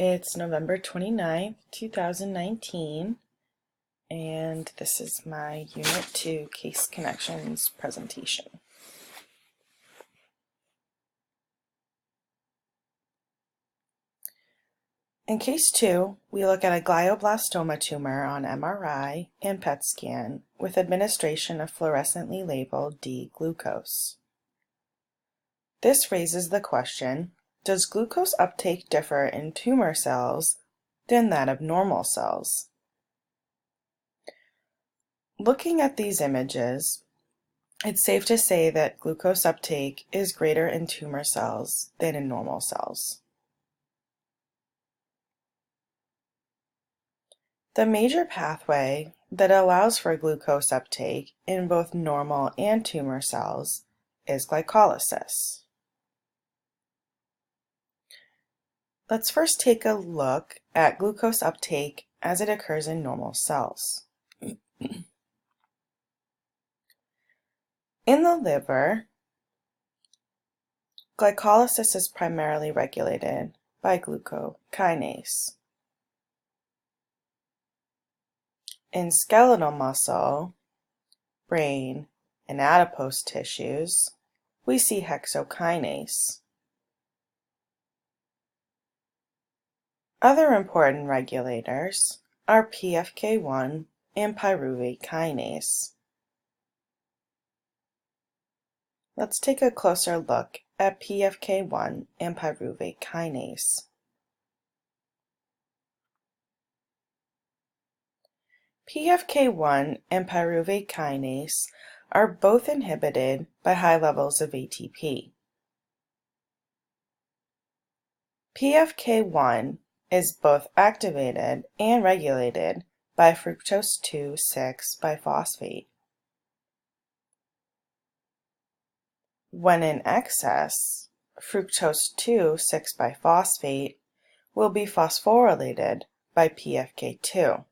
It's November 29th, 2019, and this is my Unit 2 Case Connections presentation. In Case 2, we look at a glioblastoma tumor on MRI and PET scan with administration of fluorescently labeled D-glucose. This raises the question, does glucose uptake differ in tumor cells than that of normal cells? Looking at these images, it's safe to say that glucose uptake is greater in tumor cells than in normal cells. The major pathway that allows for glucose uptake in both normal and tumor cells is glycolysis. Let's first take a look at glucose uptake as it occurs in normal cells. In the liver, glycolysis is primarily regulated by glucokinase. In skeletal muscle, brain, and adipose tissues, we see hexokinase. Other important regulators are PFK1 and pyruvate kinase. Let's take a closer look at PFK1 and pyruvate kinase. PFK1 and pyruvate kinase are both inhibited by high levels of ATP. PFK1 is both activated and regulated by fructose 2,6-biphosphate. When in excess, fructose 2,6-biphosphate will be phosphorylated by PFK2.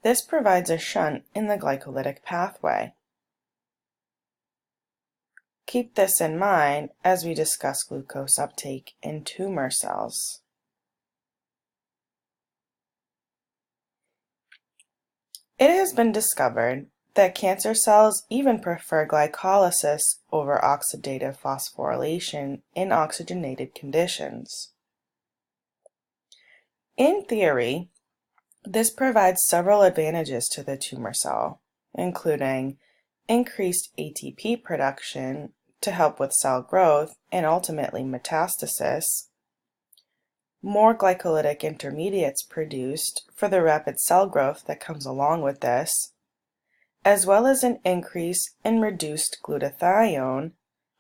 This provides a shunt in the glycolytic pathway. Keep this in mind as we discuss glucose uptake in tumor cells. It has been discovered that cancer cells even prefer glycolysis over oxidative phosphorylation in oxygenated conditions. In theory, this provides several advantages to the tumor cell, including increased ATP production to help with cell growth and ultimately metastasis, more glycolytic intermediates produced for the rapid cell growth that comes along with this, as well as an increase in reduced glutathione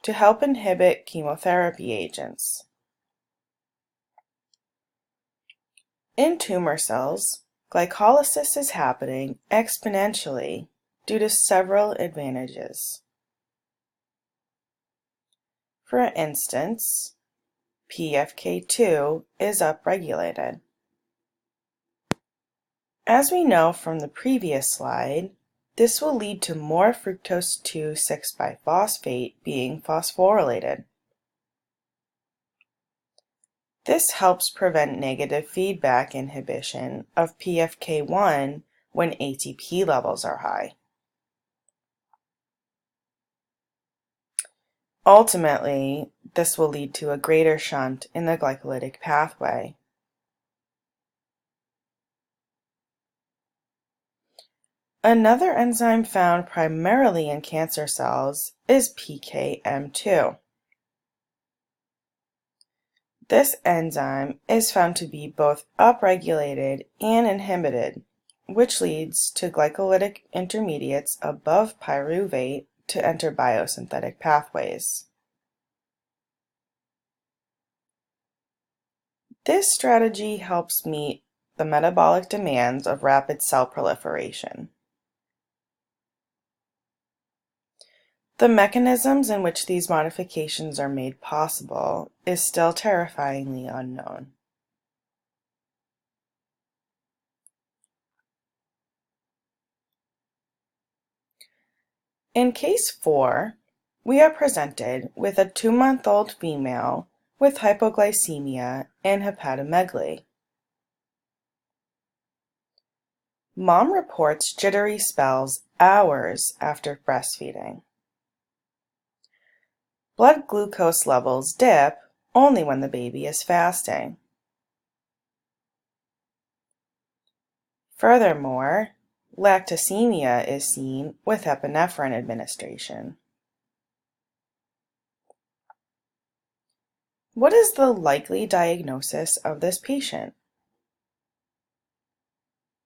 to help inhibit chemotherapy agents. In tumor cells, glycolysis is happening exponentially due to several advantages. For instance, PFK2 is upregulated. As we know from the previous slide, this will lead to more fructose 2,6-biphosphate being phosphorylated. This helps prevent negative feedback inhibition of PFK1 when ATP levels are high. Ultimately, this will lead to a greater shunt in the glycolytic pathway. Another enzyme found primarily in cancer cells is PKM2. This enzyme is found to be both upregulated and inhibited, which leads to glycolytic intermediates above pyruvate to enter biosynthetic pathways. This strategy helps meet the metabolic demands of rapid cell proliferation. The mechanisms in which these modifications are made possible is still terrifyingly unknown. In Case 4, we are presented with a 2-month-old female with hypoglycemia and hepatomegaly. Mom reports jittery spells hours after breastfeeding. Blood glucose levels dip only when the baby is fasting. Furthermore, lactosemia is seen with epinephrine administration. What is the likely diagnosis of this patient?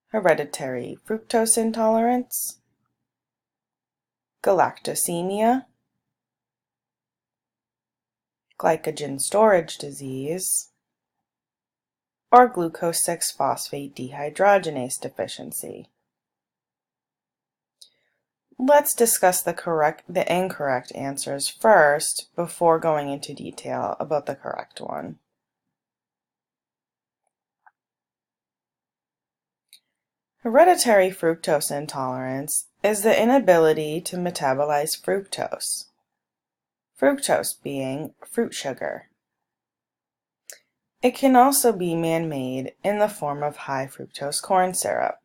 Hereditary fructose intolerance, galactosemia, glycogen storage disease, or glucose 6-phosphate dehydrogenase deficiency. Let's discuss the incorrect answers first before going into detail about the correct one. Hereditary fructose intolerance is the inability to metabolize fructose, fructose being fruit sugar. It can also be man-made in the form of high fructose corn syrup.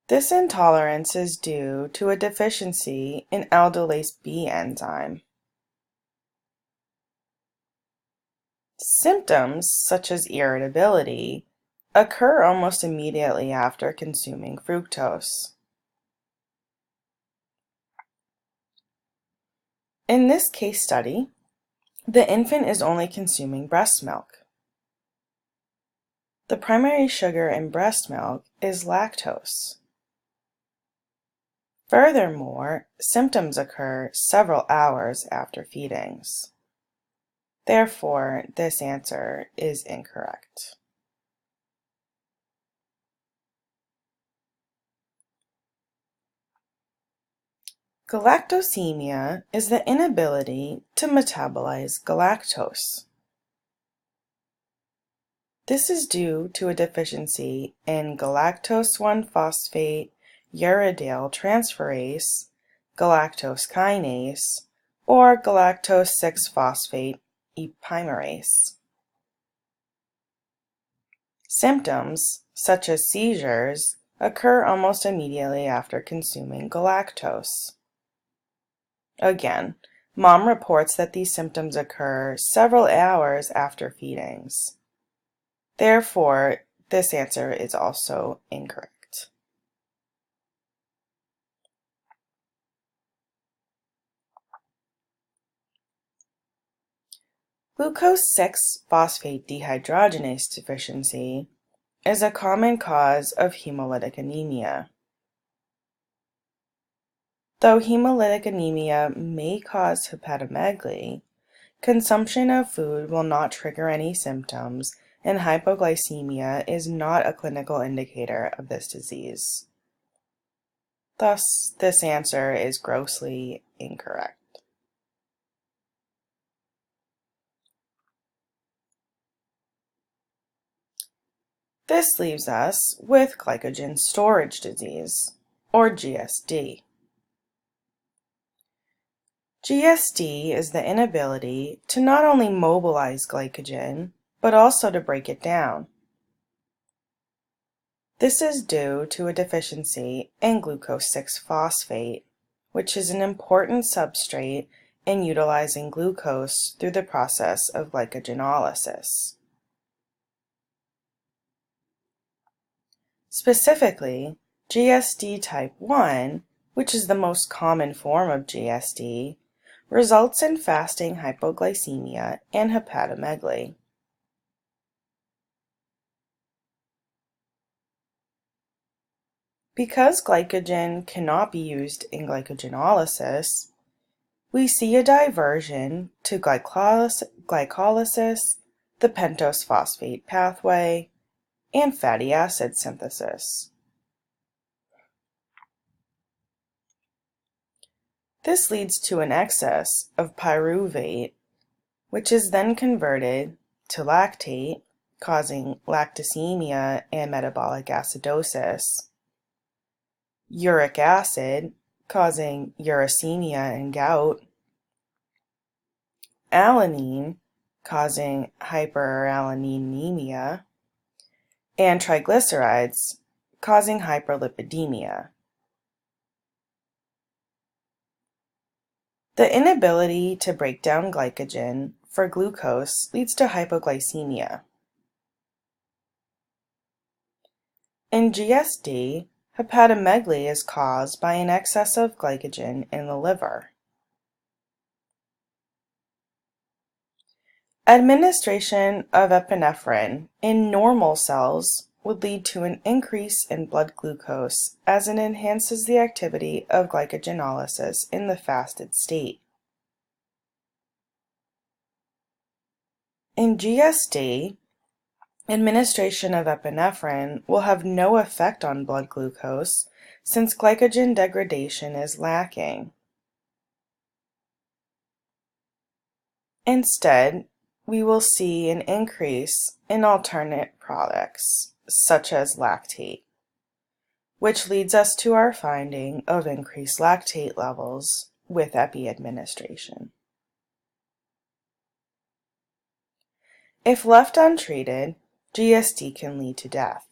This intolerance is due to a deficiency in aldolase B enzyme. Symptoms such as irritability occur almost immediately after consuming fructose. In this case study, the infant is only consuming breast milk. The primary sugar in breast milk is lactose. Furthermore, symptoms occur several hours after feedings. Therefore, this answer is incorrect. Galactosemia is the inability to metabolize galactose. This is due to a deficiency in galactose 1-phosphate uridyl transferase, galactose kinase, or galactose 6-phosphate epimerase. Symptoms, such as seizures, occur almost immediately after consuming galactose. Again, mom reports that these symptoms occur several hours after feedings. Therefore, this answer is also incorrect. Glucose 6-phosphate dehydrogenase deficiency is a common cause of hemolytic anemia. Though hemolytic anemia may cause hepatomegaly, consumption of food will not trigger any symptoms, and hypoglycemia is not a clinical indicator of this disease. Thus, this answer is grossly incorrect. This leaves us with glycogen storage disease, or GSD. GSD is the inability to not only mobilize glycogen, but also to break it down. This is due to a deficiency in glucose 6-phosphate, which is an important substrate in utilizing glucose through the process of glycogenolysis. Specifically, GSD type 1, which is the most common form of GSD, results in fasting hypoglycemia and hepatomegaly. Because glycogen cannot be used in glycogenolysis, we see a diversion to glycolysis, the pentose phosphate pathway, and fatty acid synthesis. This leads to an excess of pyruvate, which is then converted to lactate, causing lactosemia and metabolic acidosis, uric acid, causing uricemia and gout, alanine, causing hyperalaninemia, and triglycerides, causing hyperlipidemia. The inability to break down glycogen for glucose leads to hypoglycemia. In GSD, hepatomegaly is caused by an excess of glycogen in the liver. Administration of epinephrine in normal cells would lead to an increase in blood glucose as it enhances the activity of glycogenolysis in the fasted state. In GSD, administration of epinephrine will have no effect on blood glucose since glycogen degradation is lacking. Instead, we will see an increase in alternate products, such as lactate, which leads us to our finding of increased lactate levels with epi administration. If left untreated, GSD can lead to death.